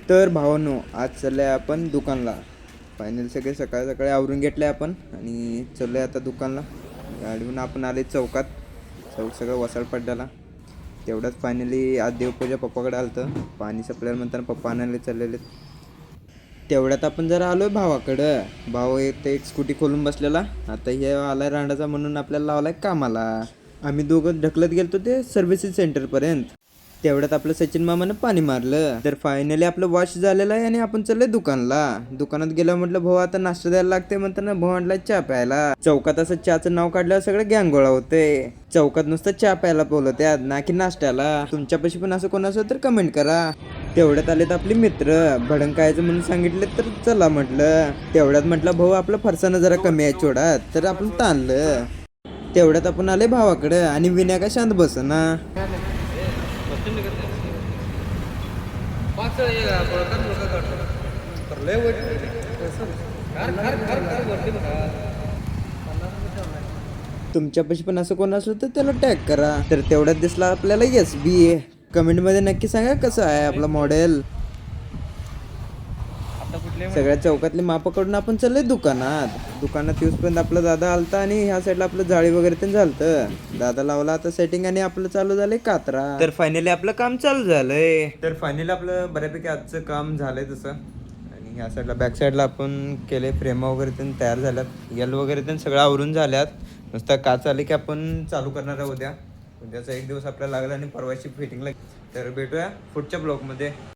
तर भावांनो, आज चाललो आहे आपण दुकानला. फायनल सगळे सकाळी सकाळी आवरून घेतले आपण आणि चाललो आहे आता दुकानला. गाडीहून आपण आले चौकात. चौक सगळं वसाड पडल्याला. तेवढ्यात फायनली आज देवपूजा पप्पाकडे आलं होतं. पाणी सप्लायर म्हणताना पप्पा आणायला चाललेले. तेवढ्यात आपण जरा आलो आहे भावाकडं. भाऊ एक स्कूटी खोलून बसलेला. आता हे आलाय रांडाचा म्हणून आपल्याला लावलाय कामाला. आम्ही दोघं ढकलत गेलतो ते सर्व्हिसिंग सेंटरपर्यंत. तेवढ्यात आपलं सचिन मामानं पाणी मारलं. तर फायनली आपलं वॉश झालेलं आहे आणि आपण चाललोय दुकानला. दुकानात गेलं म्हटलं भाऊ आता नाश्ता द्यायला लागते म्हणताना भाऊ आणला चहा प्यायला. चौकात असं चहाचं नाव काढल्यावर सगळं गँग गोळा होते. चौकात नुसतं चहा प्यायला बोलवत्यात ना की नाश्त्याला. तुमच्यापाशी पण असं कोण असेल तर कमेंट करा. तेवढ्यात आलेत आपले मित्र. भडंग खायचं म्हणून सांगितले तर चला म्हटलं. तेवढ्यात म्हटलं भाऊ आपलं फरसाणं जरा कमी आहे चोडात, तर आपण ताणलं. तेवढ्यात आपण आले भावाकडं आणि विनय का शांत बसना. तुमच्यापाशी पण असं कोण असलं तर त्याला टॅग करा. तर तेवढ्यात दिसला आपल्याला SB. कमेंटमध्ये नक्की सांगा कसं आहे आपला मॉडेल. सगळ्या चौकातले माप कडून आपण चाललोय दुकानात येऊसपर्यंत आपला दादा आलता आणि ह्या साईडला आपलं जाळी वगैरे पण झालतं. दादा लावला आता सेटिंग आणि आपलं चालू झालंय कात्रा. तर फायनली आपलं काम चालू झालंय. तर फायनली आपलं बऱ्यापैकी आजचं काम झालंय तसं. आणि ह्या साईडला बॅक साईडला आपण केले फ्रेम वगैरे पण तयार झाल्यात. यल वगैरे पण सगळं आवरून झाल्यात. नुसतं काच आले की आपण चालू करणार आहे उद्याचा एक दिवस आपल्याला लागला आणि परवाची फिटिंगला. तर भेटूया पुढच्या ब्लॉगमध्ये.